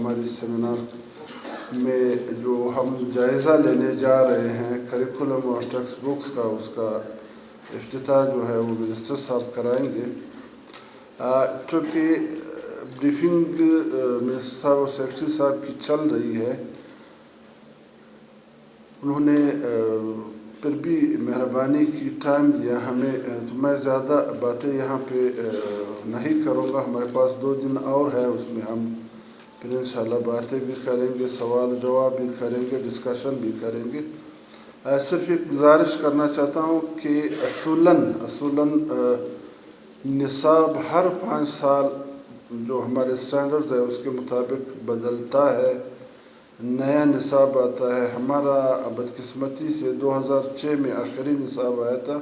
ہماری سیمینار میں جو ہم جائزہ لینے جا رہے ہیں کریکولم اور ٹیکسٹ بکس کا، اس کا افتتاح جو ہے وہ منسٹر صاحب کرائیں گے۔ چونکہ بریفنگ منسٹر صاحب اور سیکرٹری صاحب کی چل رہی ہے، انہوں نے پھر بھی مہربانی کی ٹائم دیا ہمیں، تو میں زیادہ باتیں یہاں پہ نہیں کروں گا۔ ہمارے پاس 2 دن اور ہے، اس میں ہم پھر انشاءاللہ باتیں بھی کریں گے، سوال جواب بھی کریں گے، ڈسکشن بھی کریں گے۔ صرف ایک گزارش کرنا چاہتا ہوں کہ اصولاً نصاب ہر 5 سال جو ہمارے سٹینڈرڈز ہے اس کے مطابق بدلتا ہے، نیا نصاب آتا ہے۔ ہمارا بدقسمتی سے 2006 میں آخری نصاب آیا تھا،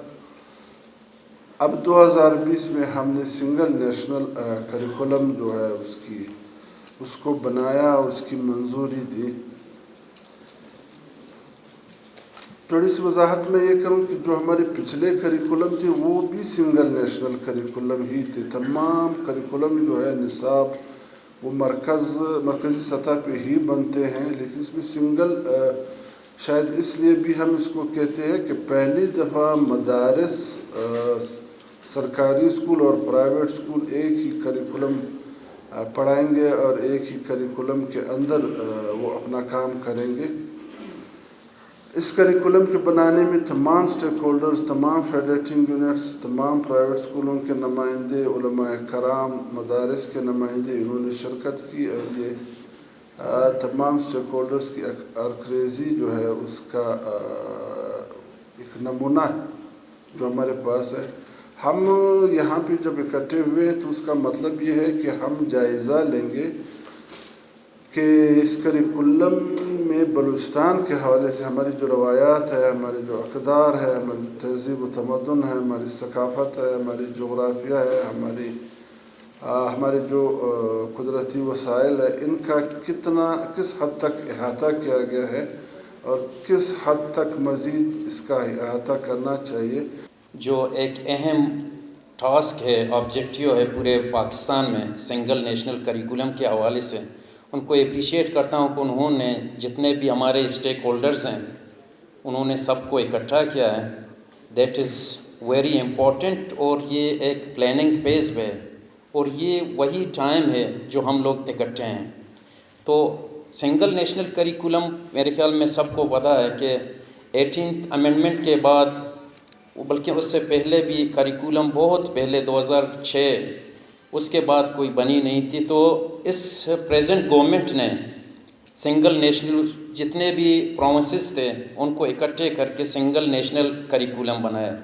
اب 2020 میں ہم نے سنگل نیشنل کریکولم جو ہے اس کو بنایا اور اس کی منظوری دی۔ تھوڑی سی وضاحت میں یہ کروں کہ جو ہمارے پچھلے کریکولم تھے وہ بھی سنگل نیشنل کریکولم ہی تھے۔ تمام کریکولم جو ہے نصاب وہ مرکزی سطح پہ ہی بنتے ہیں، لیکن اس میں سنگل شاید اس لیے بھی ہم اس کو کہتے ہیں کہ پہلی دفعہ مدارس، سرکاری اسکول اور پرائیویٹ اسکول ایک ہی کریکولم پڑھائیں گے اور ایک ہی کریکولم کے اندر وہ اپنا کام کریں گے۔ اس کریکولم کے بنانے میں تمام سٹیک ہولڈرز، تمام فیڈریٹنگ یونٹس، تمام پرائیویٹ اسکولوں کے نمائندے، علماء کرام، مدارس کے نمائندے انہوں نے شرکت کی، اور یہ تمام سٹیک ہولڈرز کی ارکریزی جو ہے اس کا ایک نمونہ جو ہمارے پاس ہے۔ ہم یہاں پہ جب اکٹھے ہوئے تو اس کا مطلب یہ ہے کہ ہم جائزہ لیں گے کہ اس کریکولم میں بلوچستان کے حوالے سے ہماری جو روایات ہے، ہمارے جو اقدار ہے، ہماری تہذیب و تمدن ہے، ہماری ثقافت ہے، ہماری جغرافیہ ہے، ہمارے جو قدرتی وسائل ہے، ان کا کس حد تک احاطہ کیا گیا ہے اور کس حد تک مزید اس کا احاطہ کرنا چاہیے۔ جو ایک اہم ٹاسک ہے، آبجیکٹیو ہے پورے پاکستان میں سنگل نیشنل کریکولم کے حوالے سے، ان کو اپریشیٹ کرتا ہوں کہ انہوں نے جتنے بھی ہمارے اسٹیک ہولڈرز ہیں انہوں نے سب کو اکٹھا کیا ہے۔ دیٹ از ویری امپورٹنٹ، اور یہ ایک پلاننگ فیز ہے، اور یہ وہی ٹائم ہے جو ہم لوگ اکٹھے ہیں۔ تو سنگل نیشنل کریکولم میرے خیال میں سب کو پتہ ہے کہ 18th امینڈمنٹ کے بعد، بلکہ اس سے پہلے بھی کریکولم بہت پہلے 2006 اس کے بعد کوئی بنی نہیں تھی۔ تو اس پریزنٹ گورنمنٹ نے سنگل نیشنل جتنے بھی پروونسز تھے ان کو اکٹھے کر کے سنگل نیشنل کریکولم بنایا۔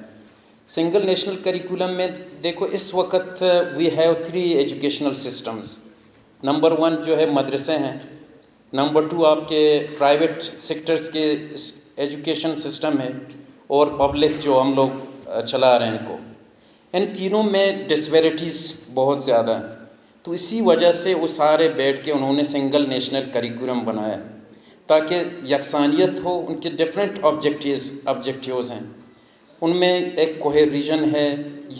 سنگل نیشنل کریکولم میں دیکھو اس وقت we have 3 educational systems. Number 1 جو ہے مدرسے ہیں، نمبر 2 آپ کے پرائیویٹ سیکٹرز کے ایجوکیشن سسٹم ہے، اور پبلک جو ہم لوگ چلا رہے ہیں ان کو۔ ان تینوں میں ڈسپیرٹیز بہت زیادہ ہیں، تو اسی وجہ سے وہ سارے بیٹھ کے انہوں نے سنگل نیشنل کریکولم بنایا تاکہ یکسانیت ہو۔ ان کے ڈفرینٹ آبجیکٹیوز ہیں، ان میں ایک کوہیریژن ہے،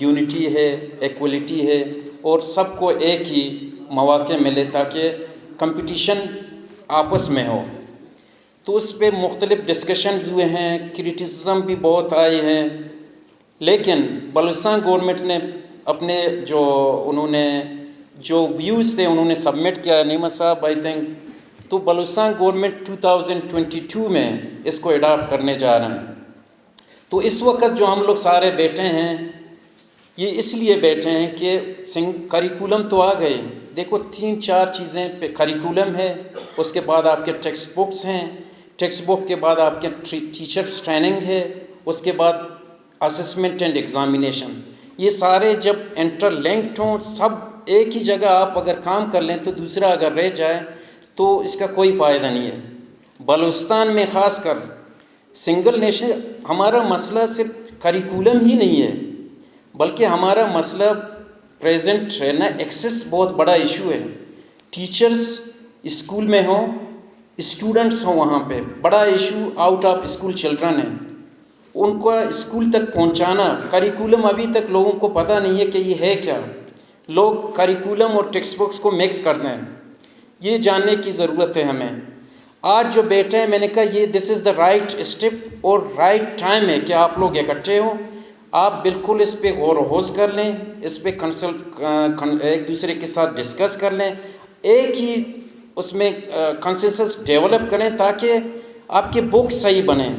یونٹی ہے، ایکولیٹی ہے، اور سب کو ایک ہی مواقع ملے تاکہ کمپٹیشن آپس میں ہو۔ تو اس پہ مختلف ڈسکشنز ہوئے ہیں، کرٹیسزم بھی بہت آئے ہیں، لیکن بلوچستان گورنمنٹ نے اپنے انہوں نے جو ویوز تھے انہوں نے سبمٹ کیا۔ نعمت صاحب آئی تھنک تو بلوچستان گورنمنٹ 2022 میں اس کو اڈاپٹ کرنے جا رہے ہیں۔ تو اس وقت جو ہم لوگ سارے بیٹھے ہیں یہ اس لیے بیٹھے ہیں کہ کریکولم تو آ گئے، دیکھو 3-4 چیزیں پہ کریکولم ہے، اس کے بعد آپ کے ٹیکسٹ بکس ہیں، ٹیکسٹ بک کے بعد آپ کے ٹیچرس ٹریننگ ہے، اس کے بعد اسسمنٹ اینڈ ایگزامینیشن۔ یہ سارے جب انٹر لنکڈ ہوں، سب ایک ہی جگہ آپ اگر کام کر لیں تو دوسرا اگر رہ جائے تو اس کا کوئی فائدہ نہیں ہے۔ بلوچستان میں خاص کر سنگل نیشنل ہمارا مسئلہ صرف کریکولم ہی نہیں ہے، بلکہ ہمارا مسئلہ پریزنٹ ہے نا، ایکسس بہت بڑا ایشو ہے۔ ٹیچرز اسکول میں ہوں، اسٹوڈنٹس ہوں، وہاں پہ بڑا issue out of school children ہے، ان کو اسکول تک پہنچانا۔ کریکولم ابھی تک لوگوں کو پتہ نہیں ہے کہ یہ ہے کیا، لوگ کریکولم اور ٹیکسٹ بکس کو مکس کرتے ہیں۔ یہ جاننے کی ضرورت ہے ہمیں. آج جو بیٹھے ہیں، میں نے کہا یہ دس از دا رائٹ اسٹیپ اور رائٹ ٹائم ہے کہ آپ لوگ اکٹھے ہوں. آپ بالکل اس پہ غور و خوض کر لیں، اس پہ ایک دوسرے کے ساتھ ڈسکس کر لیں، ایک ہی اس میں کنسنسس ڈیولپ کریں تاکہ آپ کے بکس صحیح بنیں.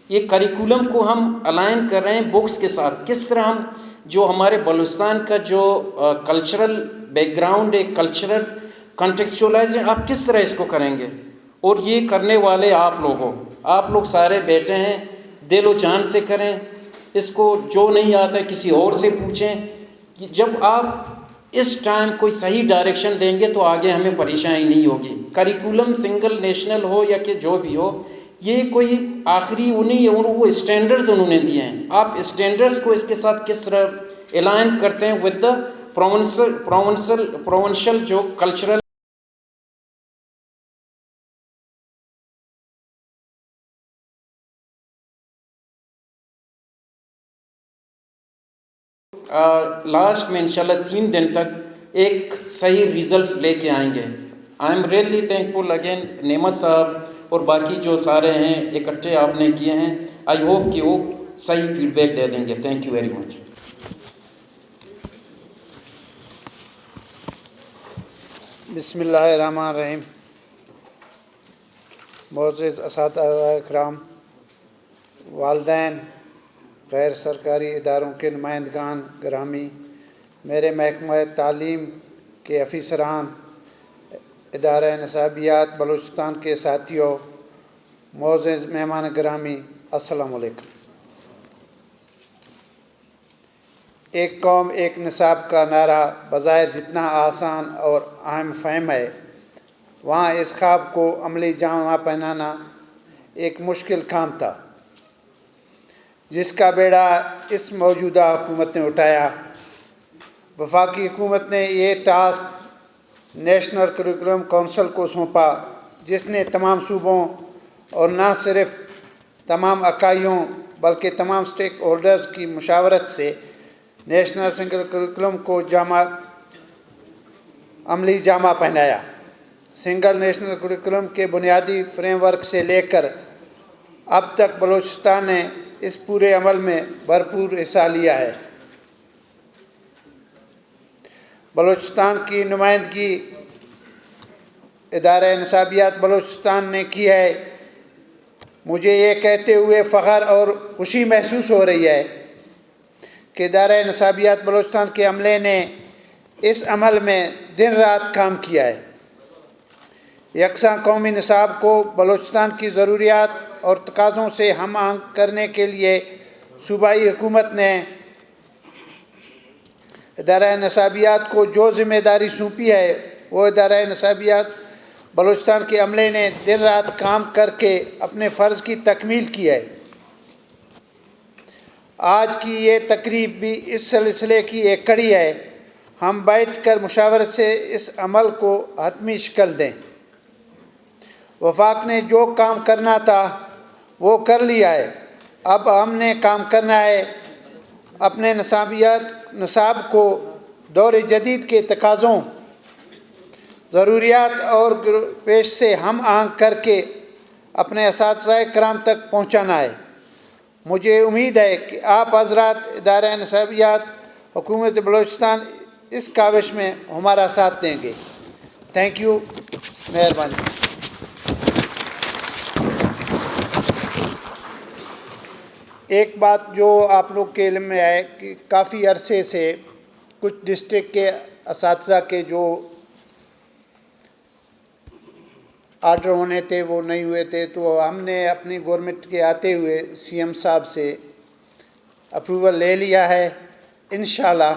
یہ کریکولم کو ہم الائن کر رہے ہیں بکس کے ساتھ. کس طرح ہم جو ہمارے بلوچستان کا جو کلچرل بیک گراؤنڈ ہے، کلچرل کنٹیکسچولائزیشن، آپ کس طرح اس کو کریں گے؟ اور یہ کرنے والے آپ لوگ سارے بیٹھے ہیں، دل و جان سے کریں اس کو. جو نہیں آتا ہے کسی اور سے پوچھیں. کہ جب آپ اس ٹائم کوئی صحیح ڈائریکشن دیں گے تو آگے ہمیں پریشانی نہیں ہوگی. کریکولم سنگل نیشنل ہو یا کہ جو بھی ہو، یہ کوئی آخری وہ نہیں ہے، وہ اسٹینڈرڈز انہوں نے دیے ہیں. آپ اسٹینڈرڈز کو اس کے ساتھ کس طرح الائن کرتے ہیں ود دا پروونشل جو کلچرل لاسٹ میں انشاءاللہ 3 دن تک ایک صحیح ریزلٹ لے کے آئیں گے. I am really thankful again نعمت صاحب اور باقی جو سارے ہیں اکٹھے آپ نے کیے ہیں. آئی ہوپ کہ وہ صحیح فیڈ بیک دے دیں گے. Thank you very much. بسم اللہ الرحمن الرحیم. معزز اساتذہ اکرام، والدین، غیر سرکاری اداروں کے نمائندگان گرامی، میرے محکمہ تعلیم کے افسران، ادارہ نصابیات بلوچستان کے ساتھیوں، معزز مہمان گرامی، السلام علیکم. ایک قوم ایک نصاب کا نعرہ بظاہر جتنا آسان اور عام فہم ہے، وہاں اس خواب کو عملی جامہ پہنانا ایک مشکل کام تھا، جس کا بیڑا اس موجودہ حکومت نے اٹھایا. وفاقی حکومت نے یہ ٹاسک نیشنل کریکولم کونسل کو سونپا، جس نے تمام صوبوں اور نہ صرف تمام اکائیوں بلکہ تمام سٹیک ہولڈرز کی مشاورت سے نیشنل سنگل کریکولم کو عملی جامہ پہنایا. سنگل نیشنل کریکولم کے بنیادی فریم ورک سے لے کر اب تک بلوچستان نے اس پورے عمل میں بھرپور حصہ لیا ہے. بلوچستان کی نمائندگی ادارہ نصابیات بلوچستان نے کی ہے. مجھے یہ کہتے ہوئے فخر اور خوشی محسوس ہو رہی ہے کہ ادارہ نصابیات بلوچستان کے عملے نے اس عمل میں دن رات کام کیا ہے. یکساں قومی نصاب کو بلوچستان کی ضروریات اور تقاضوں سے ہم آہنگ کرنے کے لیے صوبائی حکومت نے ادارہ نصابیات کو جو ذمہ داری سونپی ہے، وہ ادارہ نصابیات بلوچستان کے عملے نے دن رات کام کر کے اپنے فرض کی تکمیل کی ہے. آج کی یہ تقریب بھی اس سلسلے کی ایک کڑی ہے. ہم بیٹھ کر مشاورت سے اس عمل کو حتمی شکل دیں. وفاق نے جو کام کرنا تھا وہ کر لیا ہے. اب ہم نے کام کرنا ہے اپنے نصاب کو دور جدید کے تقاضوں، ضروریات اور پیش سے ہم آہنگ کر کے اپنے اساتذہ کرام تک پہنچانا ہے. مجھے امید ہے کہ آپ حضرات ادارہ نصابیات حکومت بلوچستان اس کاوش میں ہمارا ساتھ دیں گے. Thank you. مہربانی. ایک بات جو آپ لوگ کے علم میں ہے کہ کافی عرصے سے کچھ ڈسٹرکٹ کے اساتذہ کے جو آرڈر ہونے تھے وہ نہیں ہوئے تھے، تو ہم نے اپنی گورنمنٹ کے آتے ہوئے سی ایم صاحب سے اپروول لے لیا ہے. انشاءاللہ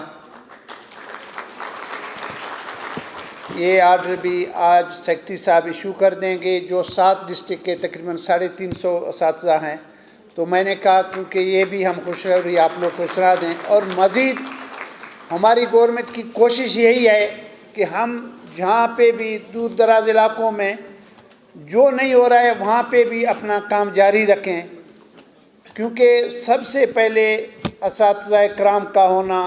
یہ آرڈر بھی آج سیکرٹری صاحب ایشو کر دیں گے، جو 7 ڈسٹرکٹ کے تقریباً 350 اساتذہ ہیں. تو میں نے کہا کیونکہ یہ بھی ہم خوشخبری آپ لوگ کو سنا دیں، اور مزید ہماری گورنمنٹ کی کوشش یہی ہے کہ ہم جہاں پہ بھی دور دراز علاقوں میں جو نہیں ہو رہا ہے وہاں پہ بھی اپنا کام جاری رکھیں، کیونکہ سب سے پہلے اساتذہ کرام کا ہونا